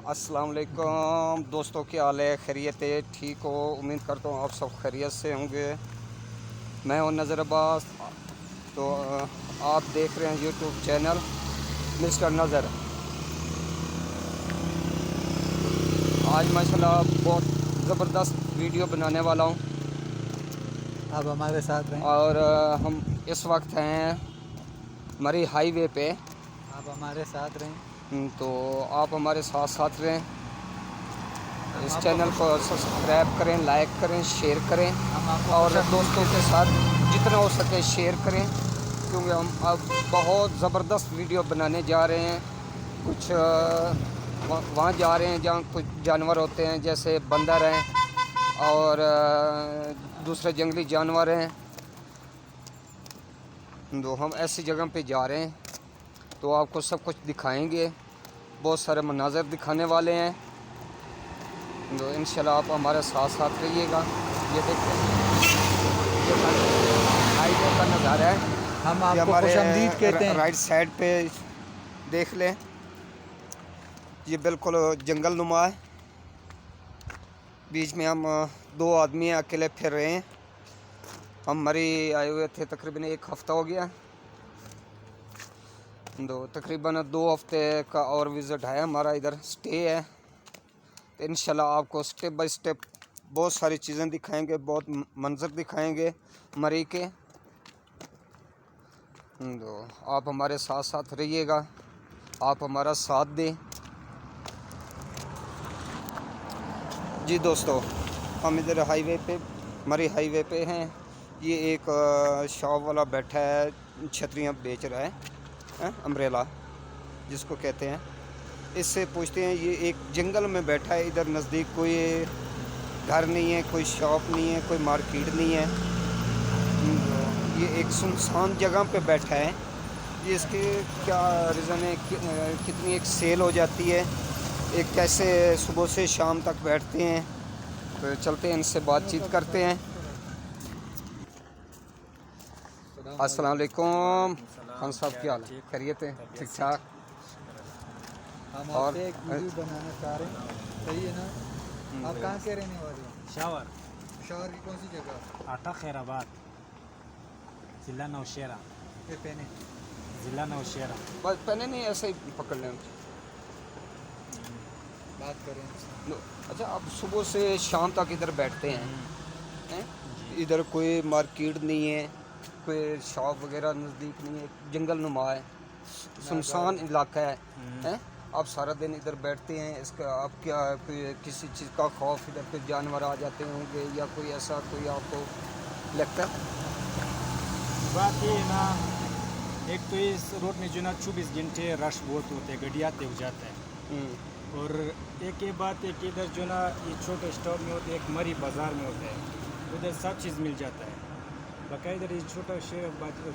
अस्सलाम वालेकुम दोस्तों, क्या हाल है? खैरियत है? ठीक हो? उम्मीद करता हूँ आप सब खैरियत से होंगे। मैं हूँ नज़र अब्बास। तो आप देख रहे हैं यूट्यूब चैनल मिस्टर नज़र। आज माशाल्लाह बहुत ज़बरदस्त वीडियो बनाने वाला हूँ आप हमारे साथ रहें। और हम इस वक्त हैं मरी हाईवे पे। आप हमारे साथ रहें। तो आप हमारे साथ साथ रहें। हम इस आपको चैनल खुश को सब्सक्राइब करें, लाइक करें, शेयर करें हम आपको और खुश आमदीद दोस्तों के कहते साथ हैं। जितना हो सके शेयर करें, क्योंकि हम अब बहुत ज़बरदस्त वीडियो बनाने जा रहे हैं। कुछ वहाँ जा रहे हैं जहाँ कुछ जानवर होते हैं, जैसे बंदर हैं और दूसरे जंगली जानवर हैं। तो हम ऐसी जगह पे जा रहे हैं, तो आपको सब कुछ दिखाएंगे। बहुत सारे मनाज़र दिखाने वाले हैं, तो इंशाल्लाह आप हमारे साथ साथ रहिएगा। ये देखते हैं, ये हाईवे का नज़ारा है। हम ये आपको हमारे खुश आमदीद कहते हैं। राइट साइड पे देख लें, ये बिल्कुल जंगल नुमा है। बीच में हम दो आदमी अकेले फिर रहे हैं। हम मरी आए हुए थे तकरीबन एक हफ़्ता हो गया। तो तकरीबन 2 हफ्ते का और विज़िट है हमारा, इधर स्टे है। तो इंशाल्लाह आपको स्टेप बाय स्टेप बहुत सारी चीज़ें दिखाएंगे, बहुत मंजर दिखाएंगे मरी के। तो आप हमारे साथ साथ रहिएगा, आप हमारा साथ दें। जी दोस्तों, हम इधर हाईवे पे, मरी हाईवे पे हैं। ये एक शॉप वाला बैठा है, छतरियाँ बेच रहा है, अम्ब्रेला जिसको कहते हैं। इससे पूछते हैं, ये एक जंगल में बैठा है। इधर नज़दीक कोई घर नहीं है, कोई शॉप नहीं है, कोई मार्केट नहीं है। ये एक सुनसान जगह पे बैठा है। ये इसके क्या रीज़न है, कितनी एक सेल हो जाती है, एक कैसे सुबह से शाम तक बैठते हैं। तो चलते हैं, इनसे बातचीत करते हैं। अस्सलाम वालेकुम खान साहब, क्या हाल है? खैरियत है? ठीक ठाक। हम और आपसे एक वीडियो बनाना चाह रहे हैं, सही है ना? आप कहाँ के रहने वाले हैं? शावर शहर की कौन सी जगह? आटा खैराबाद, ज़िला नौशेरा। फिर पहने ज़िला नौशेरा। बस पहले नहीं, ऐसे ही पकड़ लें। बात करें। अच्छा, आप सुबह से शाम तक इधर बैठते हैं? इधर कोई मार्केट नहीं है, कोई शॉप वगैरह नज़दीक नहीं है, जंगल नुमा है, सुनसान इलाका है। आप सारा दिन इधर बैठते हैं। इसका आप क्या कोई किसी चीज़ का खौफ, इधर कोई जानवर आ जाते होंगे या कोई ऐसा कोई आपको लगता है? बात ये है ना, एक तो इस रोड में जो ना 24 घंटे रश बहुत होते हैं, गाड़ी आते हो जाते हैं। और एक ये बात है कि इधर जो ना ये छोटे स्टॉप में होते हैं, एक मरी बाज़ार में होते हैं, उधर सब चीज़ मिल जाता है। बाकायदा इधर ये छोटा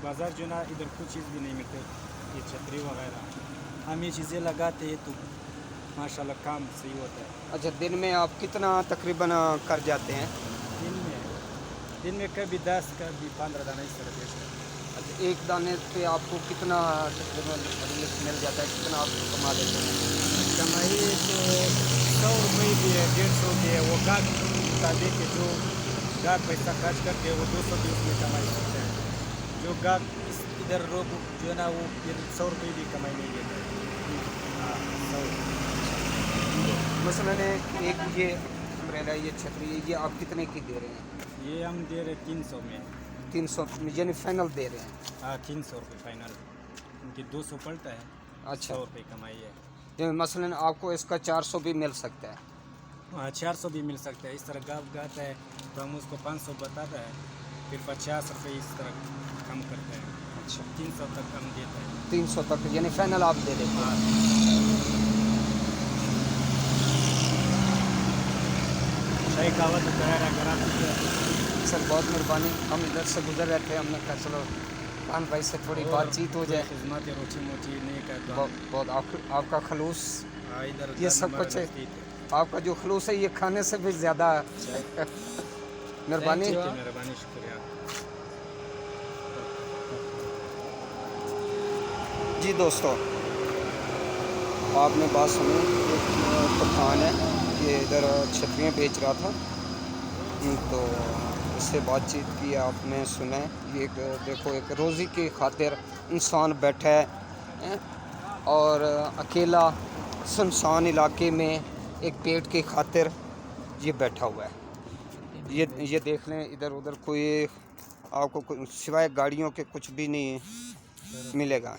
बाज़ार जो ना, इधर कुछ चीज़ भी नहीं मिलते, ये छतरी वगैरह। हम ये चीज़ें लगाते हैं तो माशाल्लाह काम सही होता है। अच्छा, दिन में आप कितना तकरीबन कर जाते हैं? दिन में कभी 10 कभी 15 दाना इस तरह बेचते हैं। अच्छा, एक दाने पे आपको कितना तकरीबन रिलीफ मिल जाता है, कितना आप कमा लेते हैं? कमाई तो 100 रुपये भी है, 150 भी है। वो गाहक का दे के जो गाहक पैसा खर्च करके वो 200 भी उसमें कमाई करते हैं। जो गाहक इधर लोग जो है ना, वो फिर 100 रुपये भी कमाई नहीं देते। हाँ, 100। मसलन एक ये अम्ब्रेला, ये छतरी, ये आप कितने की दे रहे हैं? ये हम दे रहे 300 में। 300 यानी फाइनल दे रहे हैं? हाँ, 300 रुपये फाइनल। उनकी 200 पड़ता है। अच्छा, 100 रुपये कमाई है। यानी मसलन आपको इसका 400 भी मिल सकता है? हाँ, 400 भी मिल सकता है। इस तरह गाहक गाता है तो हम उसको 500 बताता है, फिर 50 रुपये इस तरह कम करते हैं। अच्छा, 300 तक हम देते हैं। 300 तक यानी फाइनल आप दे देते हैं? हाँ, सही कहावत तैयार है, करा दीजिए। सर बहुत मेहरबानी। हम इधर से गुजर रहे थे, हमने कहा चलो खान भाई से थोड़ी बातचीत हो जाए। खिदमत है, रोटी मोटी नहीं करता। बहुत आपका खलूस, इधर ये सब कुछ है। आपका जो खलूस है ये खाने से भी ज़्यादा मेहरबानी। मेहरबानी, शुक्रिया। जी दोस्तों, आपने बात सुनी, एक पठान है, ये इधर छतरियाँ बेच रहा था, तो उससे बातचीत की, आपने सुना है। ये एक देखो, एक रोज़ी की खातिर इंसान बैठा है और अकेला सुनसान इलाके में एक पेट की खातिर ये बैठा हुआ है। ये देख लें, इधर उधर कोई आपको सिवाय गाड़ियों के कुछ भी नहीं मिलेगा।